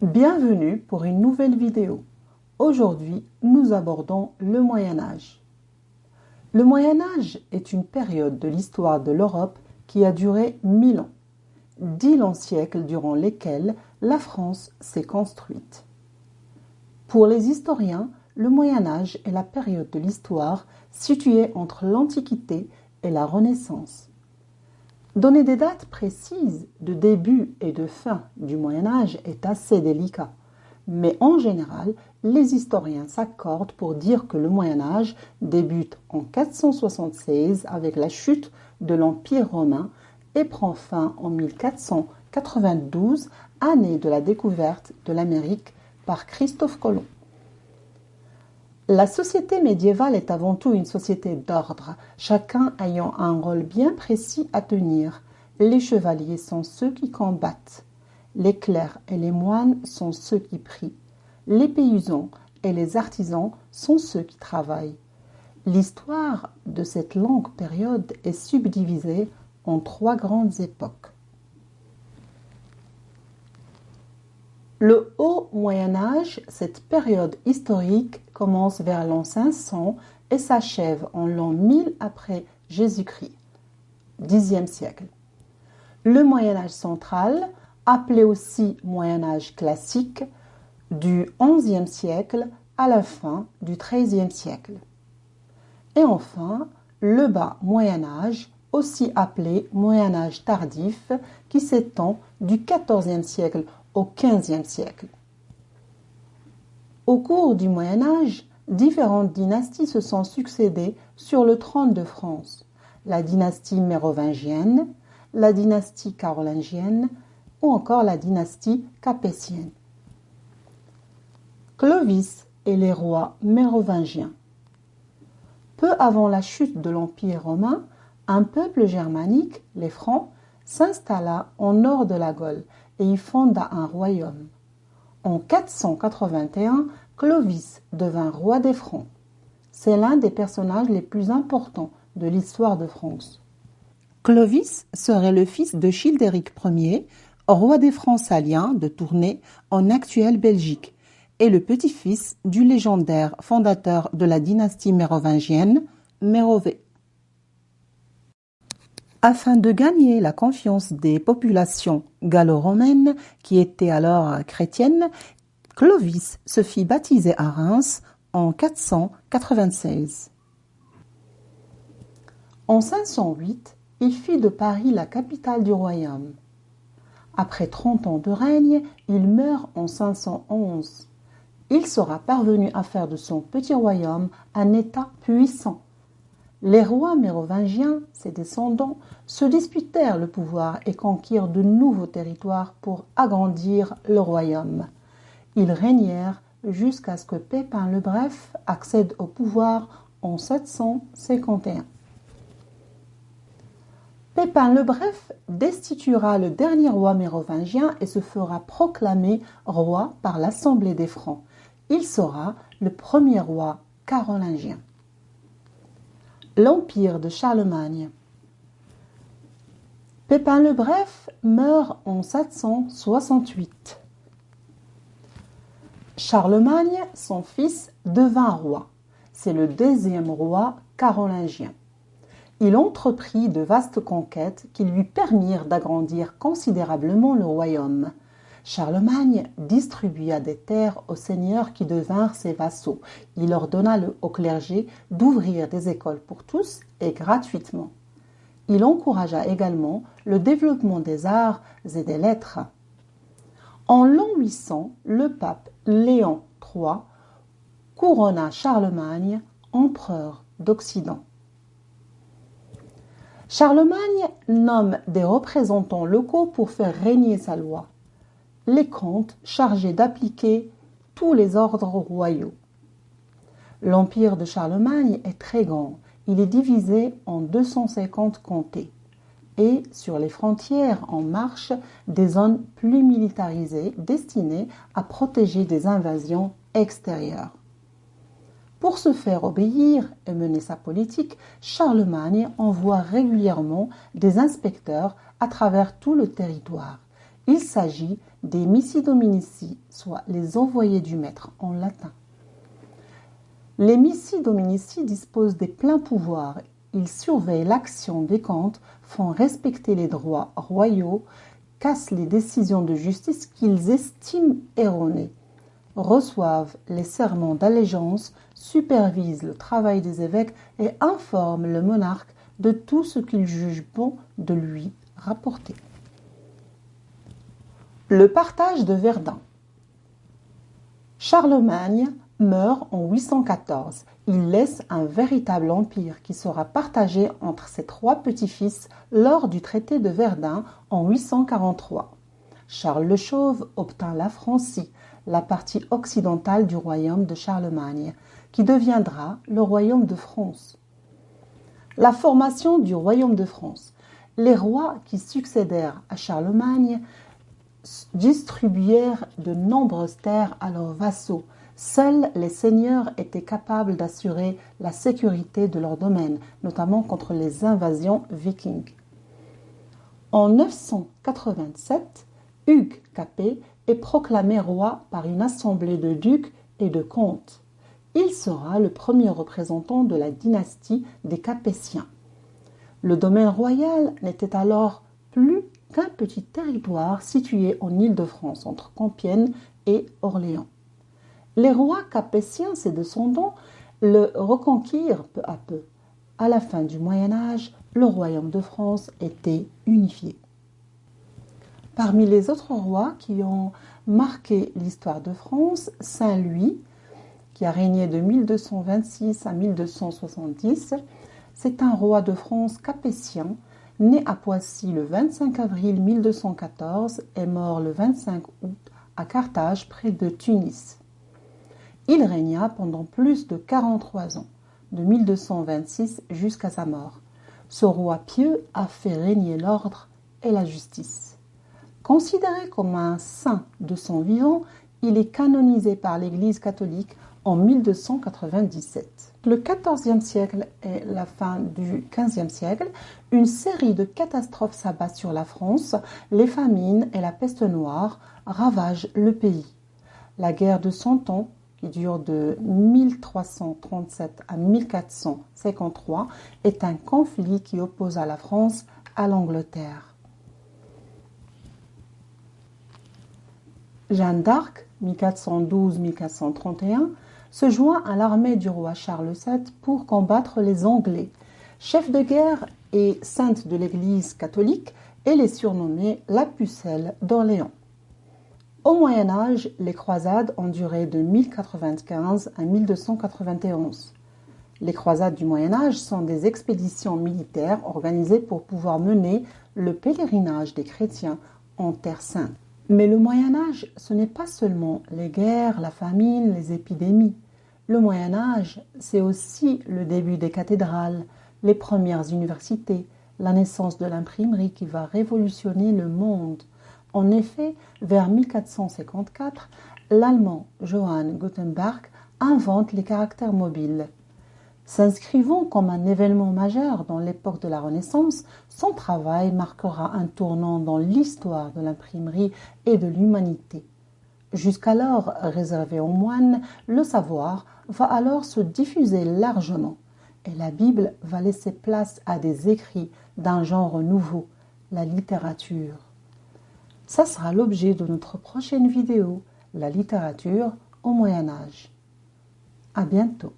Bienvenue pour une nouvelle vidéo. Aujourd'hui, nous abordons le Moyen Âge. Le Moyen Âge est une période de l'histoire de l'Europe qui a duré 1000 ans, 10 longs siècles durant lesquels la France s'est construite. Pour les historiens, le Moyen Âge est la période de l'histoire située entre l'Antiquité et la Renaissance. Donner des dates précises de début et de fin du Moyen Âge est assez délicat, mais en général, les historiens s'accordent pour dire que le Moyen Âge débute en 476 avec la chute de l'Empire romain et prend fin en 1492, année de la découverte de l'Amérique par Christophe Colomb. La société médiévale est avant tout une société d'ordre, chacun ayant un rôle bien précis à tenir. Les chevaliers sont ceux qui combattent, les clercs et les moines sont ceux qui prient, les paysans et les artisans sont ceux qui travaillent. L'histoire de cette longue période est subdivisée en 3 grandes époques. Le Haut Moyen Âge, cette période historique, commence vers l'an 500 et s'achève en l'an 1000 après Jésus-Christ, Xe siècle. Le Moyen Âge central, appelé aussi Moyen Âge classique, du XIe siècle à la fin du XIIIe siècle. Et enfin, le bas Moyen Âge, aussi appelé Moyen Âge tardif, qui s'étend du XIVe siècle au XVe siècle. Au cours du Moyen Âge, différentes dynasties se sont succédées sur le trône de France. La dynastie mérovingienne, la dynastie carolingienne ou encore la dynastie capétienne. Clovis et les rois mérovingiens. Peu avant la chute de l'Empire romain, un peuple germanique, les Francs, s'installa au nord de la Gaule et y fonda un royaume. En 481, Clovis devint roi des Francs. C'est l'un des personnages les plus importants de l'histoire de France. Clovis serait le fils de Childéric Ier, roi des Francs saliens de Tournai en actuelle Belgique, et le petit-fils du légendaire fondateur de la dynastie mérovingienne, Mérové. Afin de gagner la confiance des populations gallo-romaines qui étaient alors chrétiennes, Clovis se fit baptiser à Reims en 496. En 508, il fit de Paris la capitale du royaume. Après 30 ans de règne, il meurt en 511. Il sera parvenu à faire de son petit royaume un État puissant. Les rois mérovingiens, ses descendants, se disputèrent le pouvoir et conquirent de nouveaux territoires pour agrandir le royaume. Ils régnèrent jusqu'à ce que Pépin le Bref accède au pouvoir en 751. Pépin le Bref destituera le dernier roi mérovingien et se fera proclamer roi par l'Assemblée des Francs. Il sera le premier roi carolingien. L'Empire de Charlemagne. Pépin le Bref meurt en 768. Charlemagne, son fils, devint roi. C'est le 2e roi carolingien. Il entreprit de vastes conquêtes qui lui permirent d'agrandir considérablement le royaume. Charlemagne distribua des terres aux seigneurs qui devinrent ses vassaux. Il ordonna au clergé d'ouvrir des écoles pour tous et gratuitement. Il encouragea également le développement des arts et des lettres. En l'an 800, le pape Léon III couronna Charlemagne empereur d'Occident. Charlemagne nomme des représentants locaux pour faire régner sa loi. Les comtes chargés d'appliquer tous les ordres royaux. L'empire de Charlemagne est très grand. Il est divisé en 250 comtés et sur les frontières en marche des zones plus militarisées destinées à protéger des invasions extérieures. Pour se faire obéir et mener sa politique, Charlemagne envoie régulièrement des inspecteurs à travers tout le territoire. Il s'agit des missi dominici, soit les envoyés du maître en latin. Les missi dominici disposent des pleins pouvoirs. Ils surveillent l'action des comptes, font respecter les droits royaux, cassent les décisions de justice qu'ils estiment erronées, reçoivent les serments d'allégeance, supervisent le travail des évêques et informent le monarque de tout ce qu'ils jugent bon de lui rapporter. Le partage de Verdun. Charlemagne meurt en 814. Il laisse un véritable empire qui sera partagé entre ses 3 petits-fils lors du traité de Verdun en 843. Charles le Chauve obtint la Francie, la partie occidentale du royaume de Charlemagne, qui deviendra le royaume de France. La formation du royaume de France. Les rois qui succédèrent à Charlemagne distribuèrent de nombreuses terres à leurs vassaux. Seuls les seigneurs étaient capables d'assurer la sécurité de leur domaine, notamment contre les invasions vikings. En 987, Hugues Capet est proclamé roi par une assemblée de ducs et de comtes. Il sera le premier représentant de la dynastie des Capétiens. Le domaine royal n'était alors plus qu'un petit territoire situé en Île-de-France, entre Compiègne et Orléans. Les rois capétiens, ses descendants, le reconquirent peu à peu. À la fin du Moyen Âge, le royaume de France était unifié. Parmi les autres rois qui ont marqué l'histoire de France, Saint Louis, qui a régné de 1226 à 1270, c'est un roi de France capétien, né à Poissy le 25 avril 1214 et mort le 25 août à Carthage, près de Tunis. Il régna pendant plus de 43 ans, de 1226 jusqu'à sa mort. Ce roi pieux a fait régner l'ordre et la justice. Considéré comme un saint de son vivant, il est canonisé par l'Église catholique en 1297. Le XIVe siècle et la fin du XVe siècle, une série de catastrophes s'abat sur la France. Les famines et la peste noire ravagent le pays. La guerre de Cent Ans, qui dure de 1337 à 1453, est un conflit qui opposa la France à l'Angleterre. Jeanne d'Arc, 1412-1431, se joint à l'armée du roi Charles VII pour combattre les Anglais. Chef de guerre et sainte de l'Église catholique, elle est surnommée la Pucelle d'Orléans. Au Moyen Âge, les croisades ont duré de 1095 à 1291. Les croisades du Moyen Âge sont des expéditions militaires organisées pour pouvoir mener le pèlerinage des chrétiens en Terre Sainte. Mais le Moyen Âge, ce n'est pas seulement les guerres, la famine, les épidémies. Le Moyen Âge, c'est aussi le début des cathédrales, les premières universités, la naissance de l'imprimerie qui va révolutionner le monde. En effet, vers 1454, l'Allemand Johann Gutenberg invente les caractères mobiles. S'inscrivant comme un événement majeur dans l'époque de la Renaissance, son travail marquera un tournant dans l'histoire de l'imprimerie et de l'humanité. Jusqu'alors réservé aux moines, le savoir va alors se diffuser largement et la Bible va laisser place à des écrits d'un genre nouveau, la littérature. Ça sera l'objet de notre prochaine vidéo, la littérature au Moyen Âge. À bientôt.